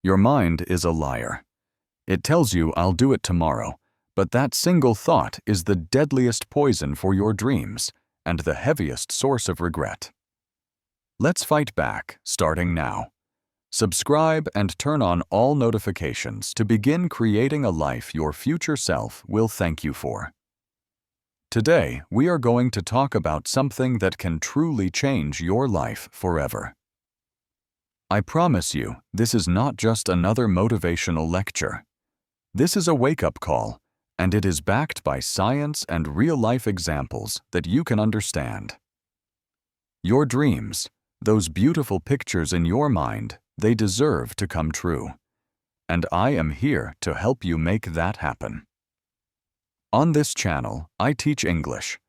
Your mind is a liar. It tells you I'll do it tomorrow, but that single thought is the deadliest poison for your dreams and the heaviest source of regret. Let's fight back, starting now. Subscribe and turn on all notifications to begin creating a life your future self will thank you for. Today, we are going to talk about something that can truly change your life forever. I promise you, this is not just another motivational lecture. This is a wake-up call, and it is backed by science and real-life examples that you can understand. Your dreams, those beautiful pictures in your mind, they deserve to come true. And I am here to help you make that happen. On this channel, I teach English.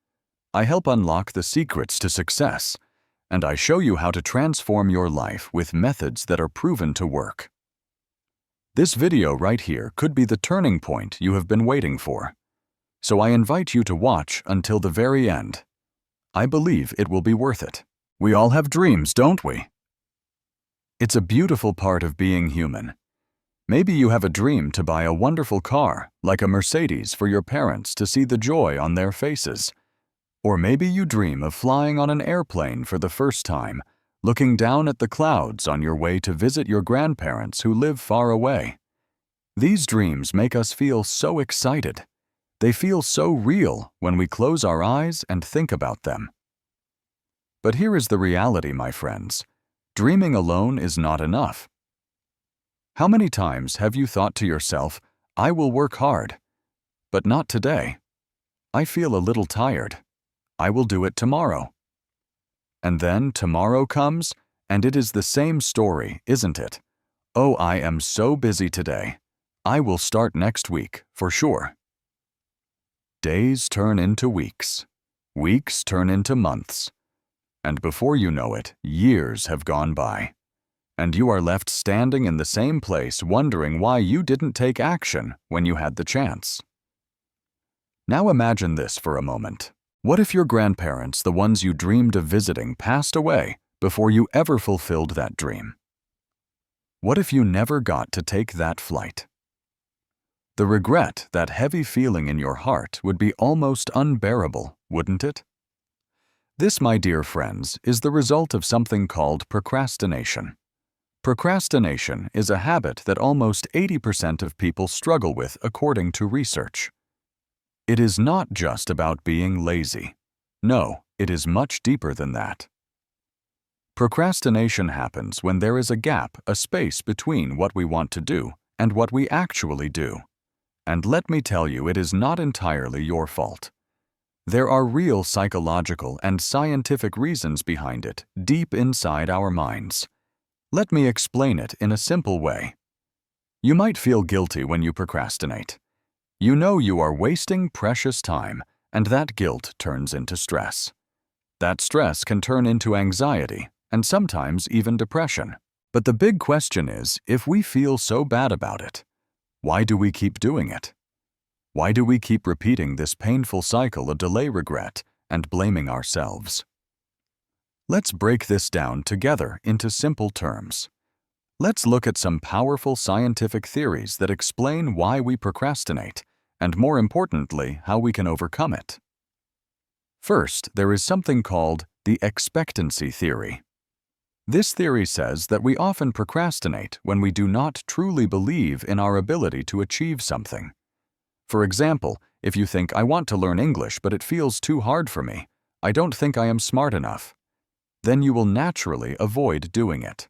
I help unlock the secrets to success, and I show you how to transform your life with methods that are proven to work. This video right here could be the turning point you have been waiting for. So I invite you to watch until the very end. I believe it will be worth it. We all have dreams, don't we? It's a beautiful part of being human. Maybe you have a dream to buy a wonderful car, like a Mercedes, for your parents to see the joy on their faces. Or maybe you dream of flying on an airplane for the first time, looking down at the clouds on your way to visit your grandparents who live far away. These dreams make us feel so excited. They feel so real when we close our eyes and think about them. But here is the reality, my friends. Dreaming alone is not enough. How many times have you thought to yourself, I will work hard, but not today. I feel a little tired. I will do it tomorrow. And then tomorrow comes, and it is the same story, isn't it? Oh, I am so busy today. I will start next week, for sure. Days turn into weeks. Weeks turn into months. And before you know it, years have gone by. And you are left standing in the same place wondering why you didn't take action when you had the chance. Now imagine this for a moment. What if your grandparents, the ones you dreamed of visiting, passed away before you ever fulfilled that dream? What if you never got to take that flight? The regret, that heavy feeling in your heart, would be almost unbearable, wouldn't it? This, my dear friends, is the result of something called procrastination. Procrastination is a habit that almost 80% of people struggle with, according to research. It is not just about being lazy. No, it is much deeper than that. Procrastination happens when there is a gap, a space between what we want to do and what we actually do. And let me tell you, it is not entirely your fault. There are real psychological and scientific reasons behind it, deep inside our minds. Let me explain it in a simple way. You might feel guilty when you procrastinate. You know you are wasting precious time, and that guilt turns into stress. That stress can turn into anxiety, and sometimes even depression. But the big question is, if we feel so bad about it, why do we keep doing it? Why do we keep repeating this painful cycle of delay, regret, and blaming ourselves? Let's break this down together into simple terms. Let's look at some powerful scientific theories that explain why we procrastinate, and more importantly, how we can overcome it. First, there is something called the expectancy theory. This theory says that we often procrastinate when we do not truly believe in our ability to achieve something. For example, if you think, I want to learn English, but it feels too hard for me, I don't think I am smart enough, then you will naturally avoid doing it.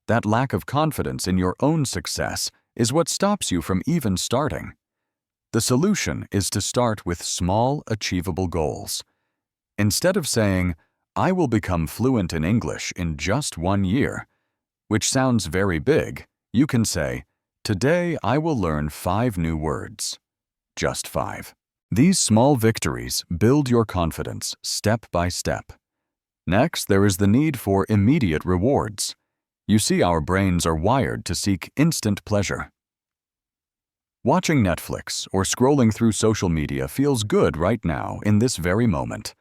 That lack of confidence in your own success is what stops you from even starting. The solution is to start with small, achievable goals. Instead of saying, I will become fluent in English in just 1 year, which sounds very big, you can say, today I will learn 5 new words. Just 5. These small victories build your confidence step by step. Next, there is the need for immediate rewards. You see, our brains are wired to seek instant pleasure. Watching Netflix or scrolling through social media feels good right now in this very moment,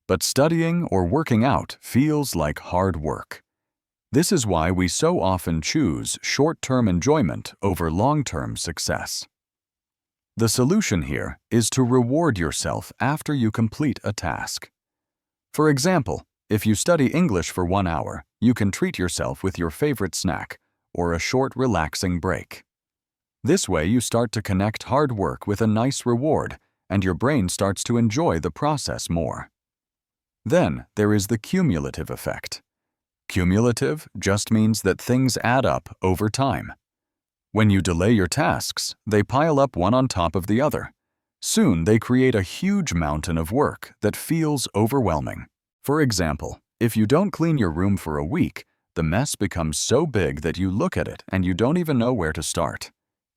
but studying or working out feels like hard work. This is why we so often choose short-term enjoyment over long-term success. The solution here is to reward yourself after you complete a task. For example, if you study English for 1 hour, you can treat yourself with your favorite snack or a short, relaxing break. This way, you start to connect hard work with a nice reward, and your brain starts to enjoy the process more. Then, there is the cumulative effect. Cumulative just means that things add up over time. When you delay your tasks, they pile up one on top of the other. Soon, they create a huge mountain of work that feels overwhelming. For example, if you don't clean your room for a week, the mess becomes so big that you look at it and you don't even know where to start.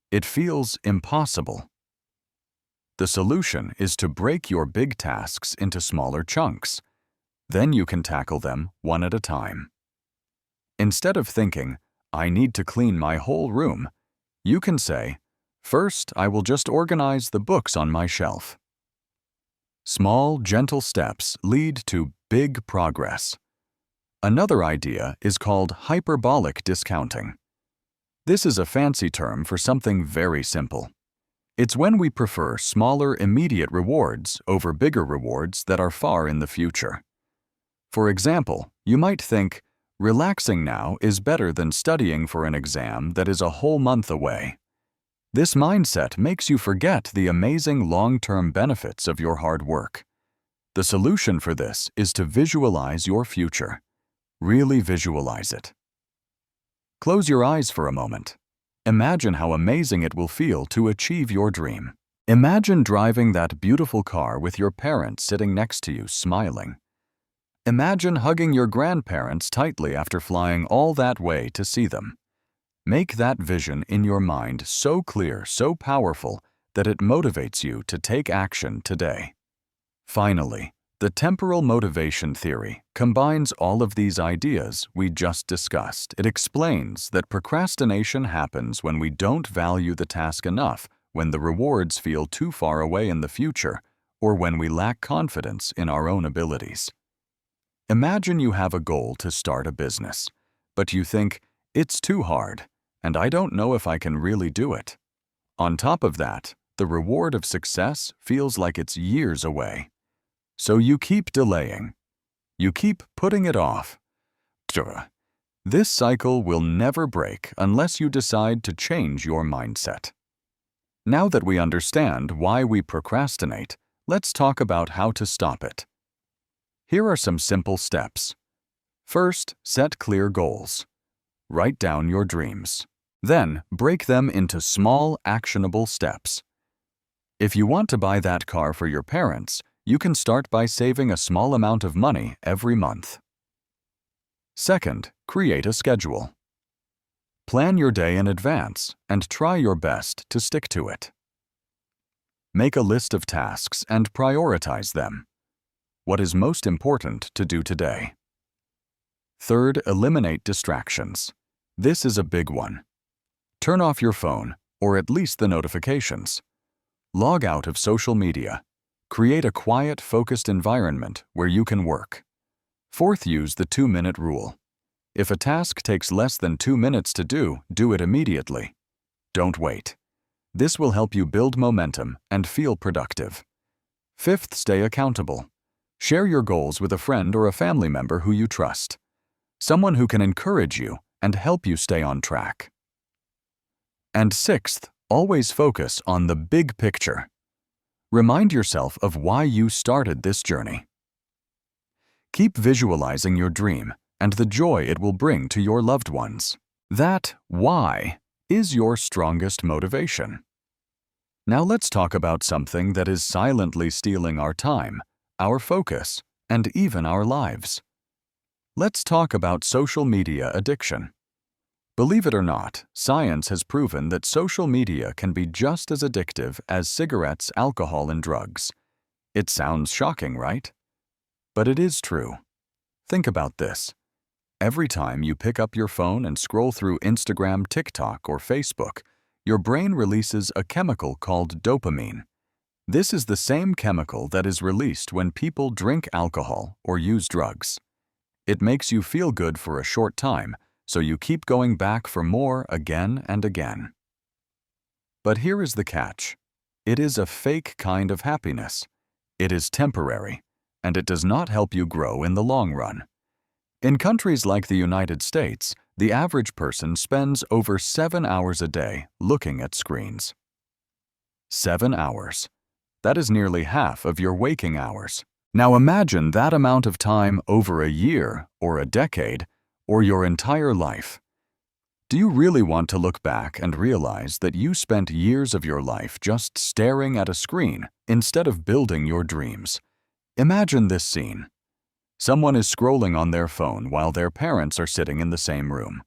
It feels impossible. The solution is to break your big tasks into smaller chunks. Then you can tackle them one at a time. Instead of thinking, "I need to clean my whole room," you can say, "First, I will just organize the books on my shelf." Small, gentle steps lead to big progress. Another idea is called hyperbolic discounting. This is a fancy term for something very simple. It's when we prefer smaller, immediate rewards over bigger rewards that are far in the future. For example, you might think, relaxing now is better than studying for an exam that is a whole month away. This mindset makes you forget the amazing long-term benefits of your hard work. The solution for this is to visualize your future. Really visualize it. Close your eyes for a moment. Imagine how amazing it will feel to achieve your dream. Imagine driving that beautiful car with your parents sitting next to you, smiling. Imagine hugging your grandparents tightly after flying all that way to see them. Make that vision in your mind so clear, so powerful, that it motivates you to take action today. Finally, the temporal motivation theory combines all of these ideas we just discussed. It explains that procrastination happens when we don't value the task enough, when the rewards feel too far away in the future, or when we lack confidence in our own abilities. Imagine you have a goal to start a business, but you think, "It's too hard, and I don't know if I can really do it." On top of that, the reward of success feels like it's years away. So you keep delaying. You keep putting it off. This cycle will never break unless you decide to change your mindset. Now that we understand why we procrastinate, let's talk about how to stop it. Here are some simple steps. First, set clear goals. Write down your dreams. Then, break them into small, actionable steps. If you want to buy that car for your parents, you can start by saving a small amount of money every month. Second, create a schedule. Plan your day in advance and try your best to stick to it. Make a list of tasks and prioritize them. What is most important to do today? Third, eliminate distractions. This is a big one. Turn off your phone, or at least the notifications. Log out of social media. Create a quiet, focused environment where you can work. Fourth, use the 2-minute rule. If a task takes less than 2 minutes to do it immediately. Don't wait. This will help you build momentum and feel productive. Fifth, stay accountable. Share your goals with a friend or a family member who you trust. Someone who can encourage you and help you stay on track. And sixth, always focus on the big picture. Remind yourself of why you started this journey. Keep visualizing your dream and the joy it will bring to your loved ones. That why is your strongest motivation. Now let's talk about something that is silently stealing our time, our focus, and even our lives. Let's talk about social media addiction. Believe it or not, science has proven that social media can be just as addictive as cigarettes, alcohol, and drugs. It sounds shocking, right? But it is true. Think about this. Every time you pick up your phone and scroll through Instagram, TikTok, or Facebook, your brain releases a chemical called dopamine. This is the same chemical that is released when people drink alcohol or use drugs. It makes you feel good for a short time, so you keep going back for more again and again. But here is the catch. It is a fake kind of happiness. It is temporary, and it does not help you grow in the long run. In countries like the United States, the average person spends over 7 hours a day looking at screens. 7 hours. That is nearly half of your waking hours. Now imagine that amount of time over a year, or a decade, or your entire life. Do you really want to look back and realize that you spent years of your life just staring at a screen instead of building your dreams? Imagine this scene. Someone is scrolling on their phone while their parents are sitting in the same room.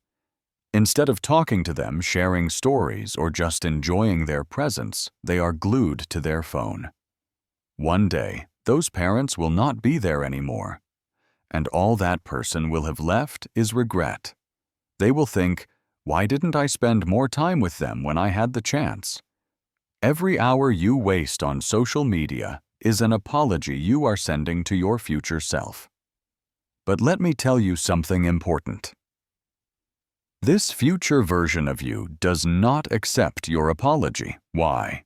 Instead of talking to them, sharing stories, or just enjoying their presence, they are glued to their phone. One day, those parents will not be there anymore, and all that person will have left is regret. They will think, "Why didn't I spend more time with them when I had the chance?" Every hour you waste on social media is an apology you are sending to your future self. But let me tell you something important. This future version of you does not accept your apology. Why?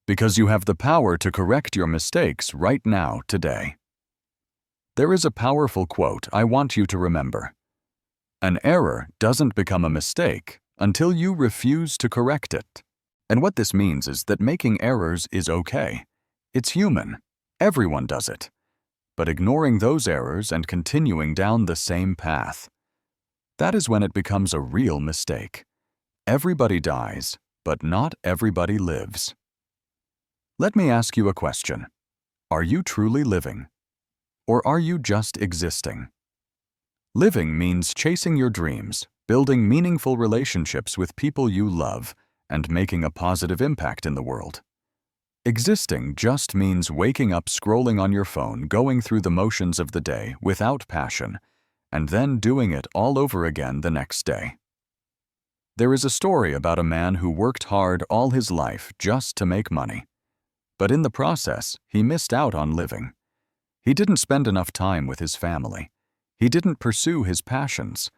Because you have the power to correct your mistakes right now, today. There is a powerful quote I want you to remember. An error doesn't become a mistake until you refuse to correct it. And what this means is that making errors is okay. It's human. Everyone does it. But ignoring those errors and continuing down the same path, that is when it becomes a real mistake. Everybody dies, but not everybody lives. Let me ask you a question. Are you truly living? Or are you just existing? Living means chasing your dreams, building meaningful relationships with people you love, and making a positive impact in the world. Existing just means waking up scrolling on your phone, going through the motions of the day without passion, and then doing it all over again the next day. There is a story about a man who worked hard all his life just to make money. But in the process, he missed out on living. He didn't spend enough time with his family. He didn't pursue his passions.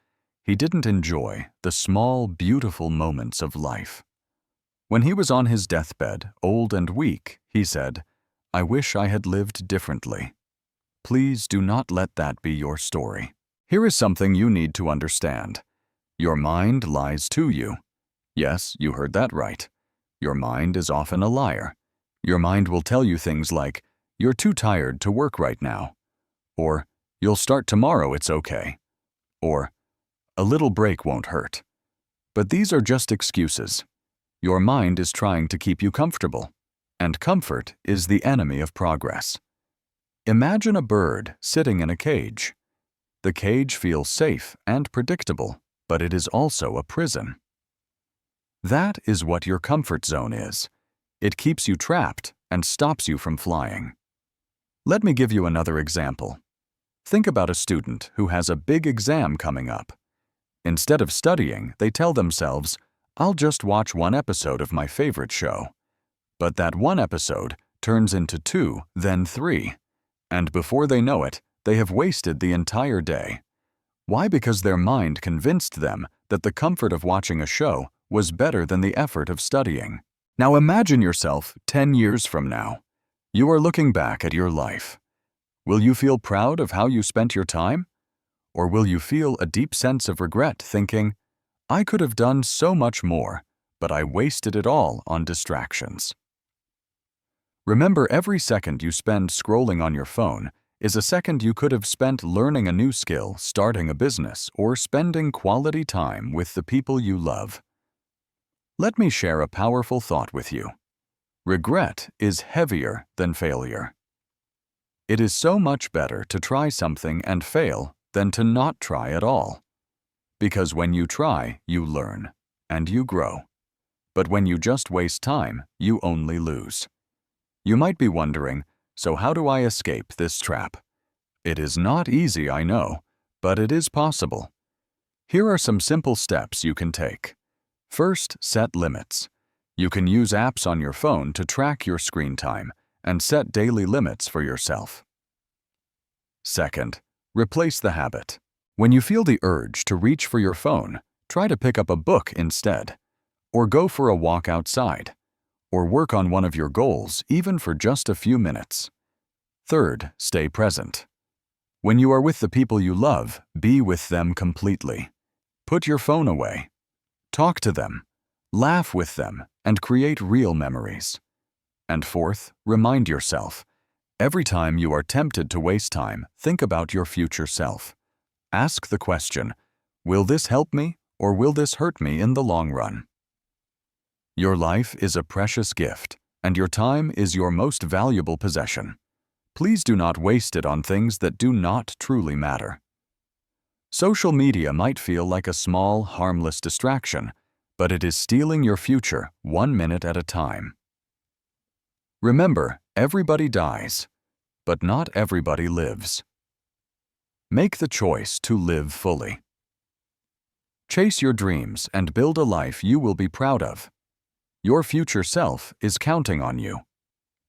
He didn't enjoy the small, beautiful moments of life. When he was on his deathbed, old and weak, he said, "I wish I had lived differently." Please do not let that be your story. Here is something you need to understand. Your mind lies to you. Yes, you heard that right. Your mind is often a liar. Your mind will tell you things like, "You're too tired to work right now," or "You'll start tomorrow, it's okay," or "A little break won't hurt." But these are just excuses. Your mind is trying to keep you comfortable, and comfort is the enemy of progress. Imagine a bird sitting in a cage. The cage feels safe and predictable, but it is also a prison. That is what your comfort zone is. It keeps you trapped and stops you from flying. Let me give you another example. Think about a student who has a big exam coming up. Instead of studying, they tell themselves, "I'll just watch one episode of my favorite show." But that one episode turns into 2, then 3. And before they know it, they have wasted the entire day. Why? Because their mind convinced them that the comfort of watching a show was better than the effort of studying. Now imagine yourself 10 years from now. You are looking back at your life. Will you feel proud of how you spent your time? Or will you feel a deep sense of regret, thinking, "I could have done so much more, but I wasted it all on distractions"? Remember, every second you spend scrolling on your phone is a second you could have spent learning a new skill, starting a business, or spending quality time with the people you love. Let me share a powerful thought with you. Regret is heavier than failure. It is so much better to try something and fail than to not try at all. Because when you try, you learn, and you grow. But when you just waste time, you only lose. You might be wondering, so how do I escape this trap? It is not easy, I know, but it is possible. Here are some simple steps you can take. First, set limits. You can use apps on your phone to track your screen time and set daily limits for yourself. Second, Replace the habit. When you feel the urge to reach for your phone, try to pick up a book instead, or go for a walk outside, or work on one of your goals even for just a few minutes. Third, stay present. When you are with the people you love, be with them completely. Put your phone away. Talk to them, laugh with them, and create real memories. And fourth, remind yourself. Every time you are tempted to waste time, think about your future self. Ask the question, will this help me or will this hurt me in the long run? Your life is a precious gift, and your time is your most valuable possession. Please do not waste it on things that do not truly matter. Social media might feel like a small, harmless distraction, but it is stealing your future 1 minute at a time. Remember, everybody dies, but not everybody lives. Make the choice to live fully. Chase your dreams and build a life you will be proud of. Your future self is counting on you.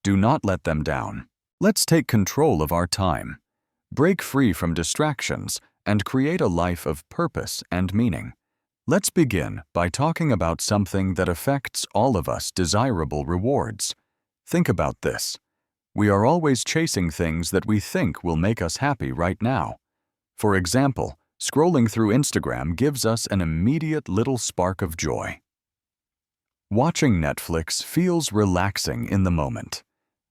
Do not let them down. Let's take control of our time, break free from distractions, and create a life of purpose and meaning. Let's begin by talking about something that affects all of us: desirable rewards. Think about this. We are always chasing things that we think will make us happy right now. For example, scrolling through Instagram gives us an immediate little spark of joy. Watching Netflix feels relaxing in the moment,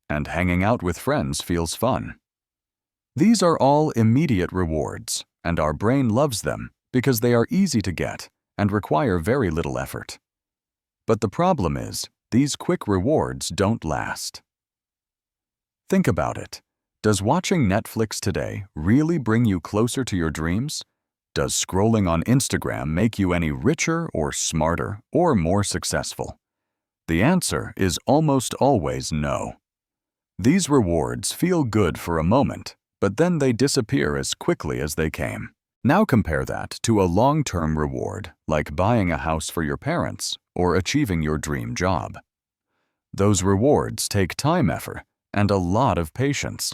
and hanging out with friends feels fun. These are all immediate rewards, and our brain loves them because they are easy to get and require very little effort. But the problem is, these quick rewards don't last. Think about it. Does watching Netflix today really bring you closer to your dreams? Does scrolling on Instagram make you any richer or smarter or more successful? The answer is almost always no. These rewards feel good for a moment, but then they disappear as quickly as they came. Now compare that to a long-term reward, like buying a house for your parents or achieving your dream job. Those rewards take time, effort, and a lot of patience.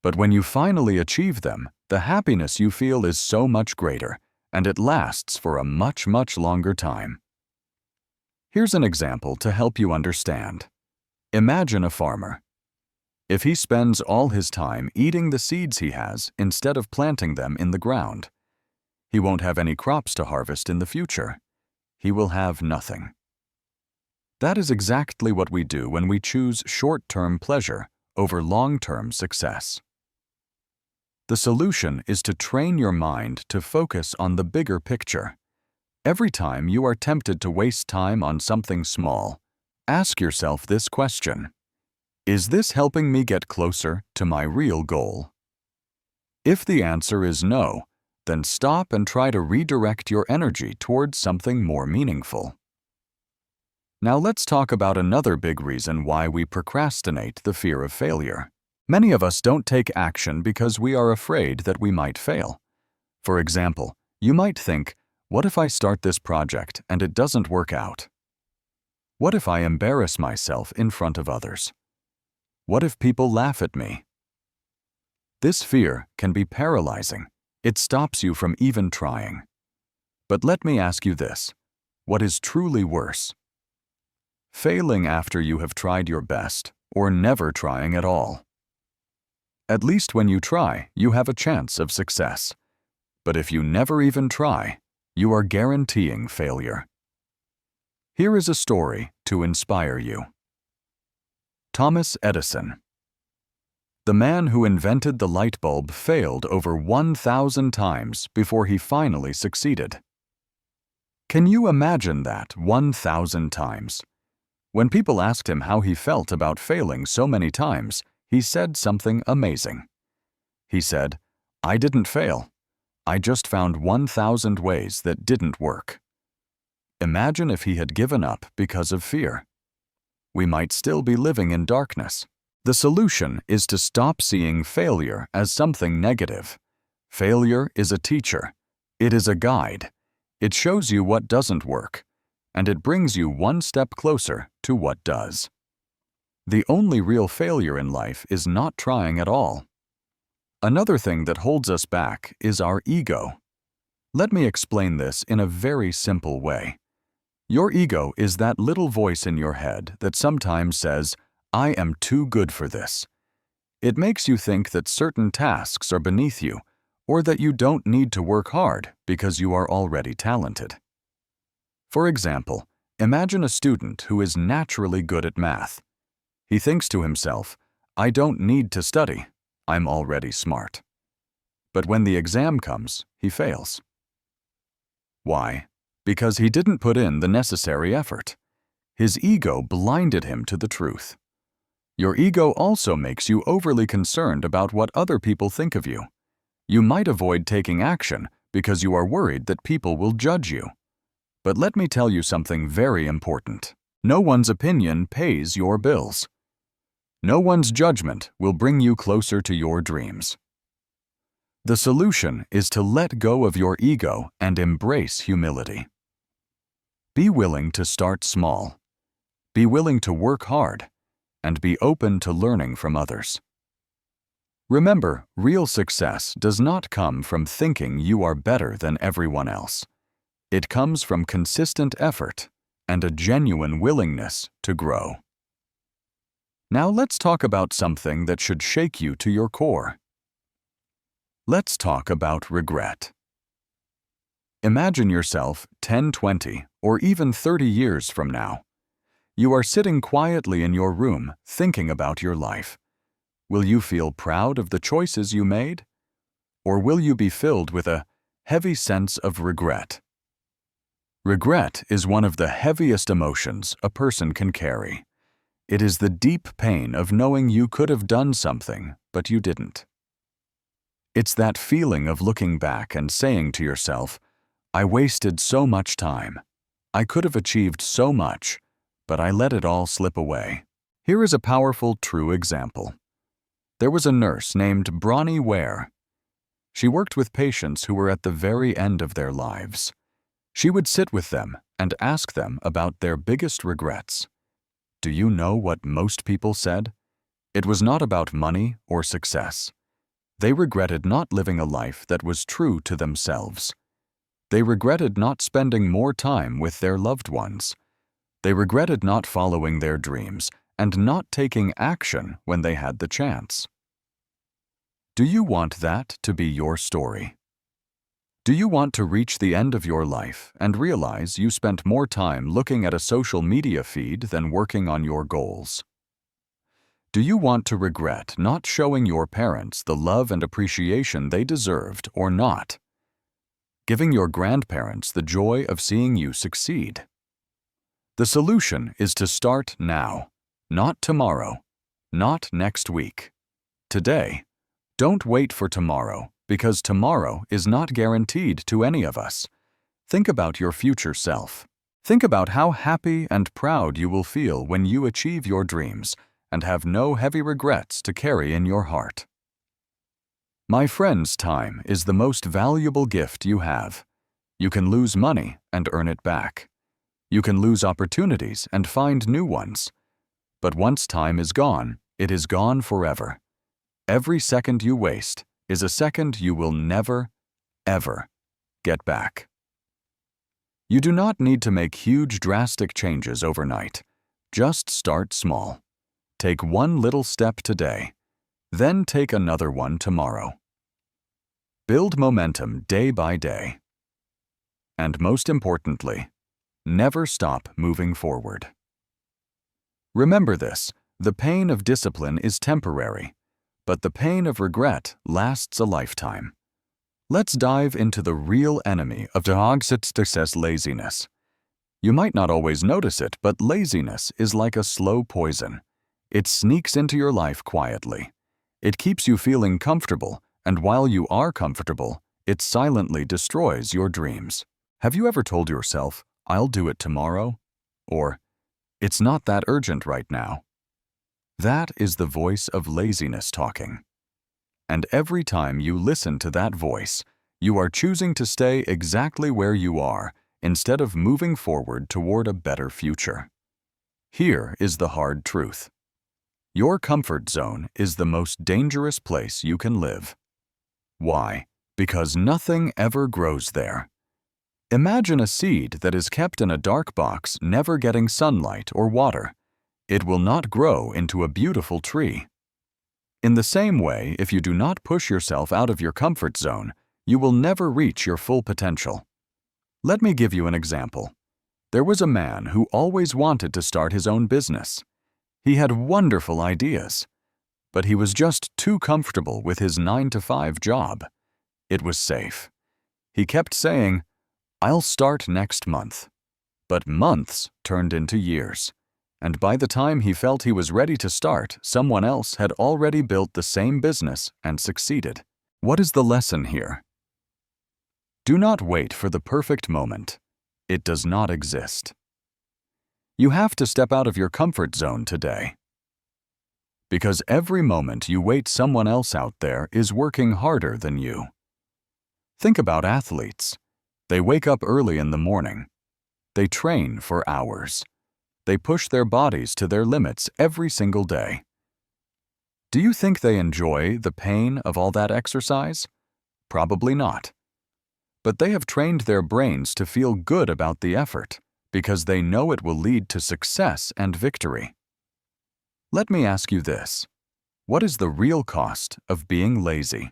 But when you finally achieve them, the happiness you feel is so much greater, and it lasts for a much, much longer time. Here's an example to help you understand. Imagine a farmer. If he spends all his time eating the seeds he has instead of planting them in the ground, he won't have any crops to harvest in the future. He will have nothing. That is exactly what we do when we choose short-term pleasure over long-term success. The solution is to train your mind to focus on the bigger picture. Every time you are tempted to waste time on something small, ask yourself this question: is this helping me get closer to my real goal? If the answer is no, then stop and try to redirect your energy towards something more meaningful. Now let's talk about another big reason why we procrastinate: the fear of failure. Many of us don't take action because we are afraid that we might fail. For example, you might think, what if I start this project and it doesn't work out? What if I embarrass myself in front of others? What if people laugh at me? This fear can be paralyzing. It stops you from even trying. But let me ask you this: what is truly worse? Failing after you have tried your best, or never trying at all? At least when you try, you have a chance of success. But if you never even try, you are guaranteeing failure. Here is a story to inspire you. Thomas Edison. The man who invented the light bulb failed over 1,000 times before he finally succeeded. Can you imagine that 1,000 times? When people asked him how he felt about failing so many times, he said something amazing. He said, "I didn't fail. I just found 1,000 ways that didn't work." Imagine if he had given up because of fear. We might still be living in darkness. The solution is to stop seeing failure as something negative. Failure is a teacher. It is a guide. It shows you what doesn't work, and it brings you one step closer to what does. The only real failure in life is not trying at all. Another thing that holds us back is our ego. Let me explain this in a very simple way. Your ego is that little voice in your head that sometimes says, "I am too good for this." It makes you think that certain tasks are beneath you, or that you don't need to work hard because you are already talented. For example, imagine a student who is naturally good at math. He thinks to himself, "I don't need to study. I'm already smart." But when the exam comes, he fails. Why? Because he didn't put in the necessary effort. His ego blinded him to the truth. Your ego also makes you overly concerned about what other people think of you. You might avoid taking action because you are worried that people will judge you. But let me tell you something very important. No one's opinion pays your bills. No one's judgment will bring you closer to your dreams. The solution is to let go of your ego and embrace humility. Be willing to start small. Be willing to work hard, and be open to learning from others. Remember, real success does not come from thinking you are better than everyone else. It comes from consistent effort and a genuine willingness to grow. Now let's talk about something that should shake you to your core. Let's talk about regret. Imagine yourself 10, 20, or even 30 years from now. You are sitting quietly in your room thinking about your life. Will you feel proud of the choices you made? Or will you be filled with a heavy sense of regret? Regret is one of the heaviest emotions a person can carry. It is the deep pain of knowing you could have done something, but you didn't. It's that feeling of looking back and saying to yourself, "I wasted so much time. I could have achieved so much, but I let it all slip away." Here is a powerful, true example. There was a nurse named Bronnie Ware. She worked with patients who were at the very end of their lives. She would sit with them and ask them about their biggest regrets. Do you know what most people said? It was not about money or success. They regretted not living a life that was true to themselves. They regretted not spending more time with their loved ones. They regretted not following their dreams and not taking action when they had the chance. Do you want that to be your story? Do you want to reach the end of your life and realize you spent more time looking at a social media feed than working on your goals? Do you want to regret not showing your parents the love and appreciation they deserved or not? Giving your grandparents the joy of seeing you succeed? The solution is to start now, not tomorrow, not next week. Today. Don't wait for tomorrow, because tomorrow is not guaranteed to any of us. Think about your future self. Think about how happy and proud you will feel when you achieve your dreams and have no heavy regrets to carry in your heart. My friends, time is the most valuable gift you have. You can lose money and earn it back. You can lose opportunities and find new ones. But once time is gone, it is gone forever. Every second you waste is a second you will never, ever get back. You do not need to make huge, drastic changes overnight. Just start small. Take one little step today, then take another one tomorrow. Build momentum day by day. And most importantly, never stop moving forward. Remember this, the pain of discipline is temporary, but the pain of regret lasts a lifetime. Let's dive into the real enemy of success: laziness. You might not always notice it, but laziness is like a slow poison. It sneaks into your life quietly. It keeps you feeling comfortable, and while you are comfortable, it silently destroys your dreams. Have you ever told yourself, "I'll do it tomorrow"? Or, "It's not that urgent right now"? That is the voice of laziness talking. And every time you listen to that voice, you are choosing to stay exactly where you are instead of moving forward toward a better future. Here is the hard truth. Your comfort zone is the most dangerous place you can live. Why? Because nothing ever grows there. Imagine a seed that is kept in a dark box, never getting sunlight or water. It will not grow into a beautiful tree. In the same way, if you do not push yourself out of your comfort zone, you will never reach your full potential. Let me give you an example. There was a man who always wanted to start his own business. He had wonderful ideas, but he was just too comfortable with his 9-to-5 job. It was safe. He kept saying, "I'll start next month." But months turned into years, and by the time he felt he was ready to start, someone else had already built the same business and succeeded. What is the lesson here? Do not wait for the perfect moment. It does not exist. You have to step out of your comfort zone today. Because every moment you wait, someone else out there is working harder than you. Think about athletes. They wake up early in the morning. They train for hours. They push their bodies to their limits every single day. Do you think they enjoy the pain of all that exercise? Probably not. But they have trained their brains to feel good about the effort because they know it will lead to success and victory. Let me ask you this. What is the real cost of being lazy?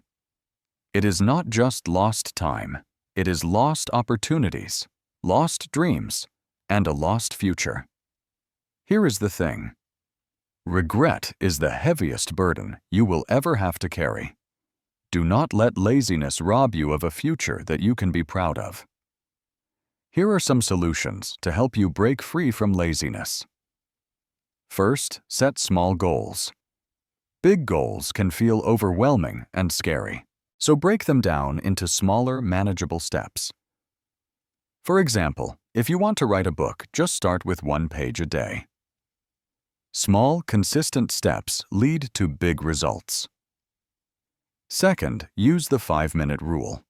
It is not just lost time. It is lost opportunities, lost dreams, and a lost future. Here is the thing. Regret is the heaviest burden you will ever have to carry. Do not let laziness rob you of a future that you can be proud of. Here are some solutions to help you break free from laziness. First, set small goals. Big goals can feel overwhelming and scary, so break them down into smaller, manageable steps. For example, if you want to write a book, just start with 1 page a day. Small, consistent steps lead to big results. Second, use the 5-minute rule.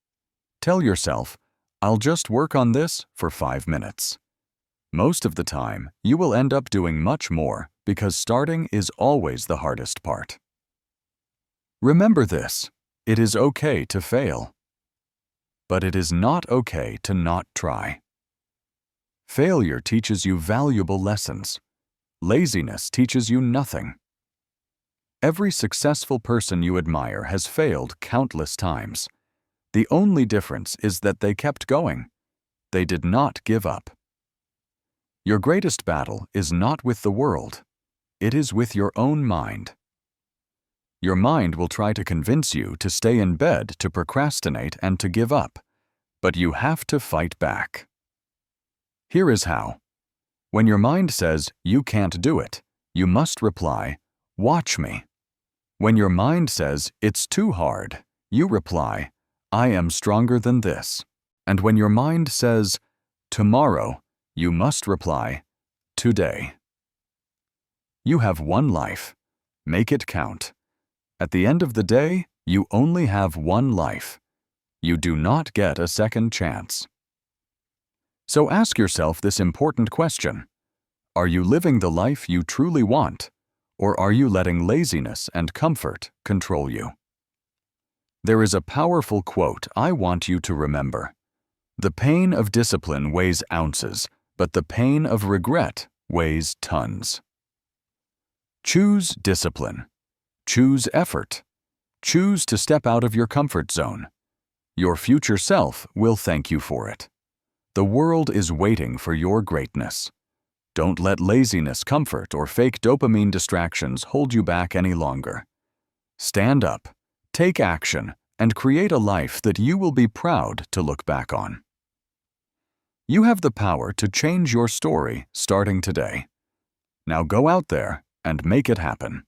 Tell yourself, "I'll just work on this for 5 minutes." Most of the time, you will end up doing much more because starting is always the hardest part. Remember this, it is okay to fail. But it is not okay to not try. Failure teaches you valuable lessons. Laziness teaches you nothing. Every successful person you admire has failed countless times. The only difference is that they kept going. They did not give up. Your greatest battle is not with the world. It is with your own mind. Your mind will try to convince you to stay in bed, to procrastinate, and to give up. But you have to fight back. Here is how. When your mind says, "You can't do it," you must reply, "Watch me." When your mind says, "It's too hard," you reply, "I am stronger than this." And when your mind says, "Tomorrow," you must reply, "Today." You have one life. Make it count. At the end of the day, you only have one life. You do not get a second chance. So ask yourself this important question. Are you living the life you truly want? Or are you letting laziness and comfort control you? There is a powerful quote I want you to remember. The pain of discipline weighs ounces, but the pain of regret weighs tons. Choose discipline. Choose effort. Choose to step out of your comfort zone. Your future self will thank you for it. The world is waiting for your greatness. Don't let laziness, comfort, or fake dopamine distractions hold you back any longer. Stand up, take action, and create a life that you will be proud to look back on. You have the power to change your story starting today. Now go out there and make it happen.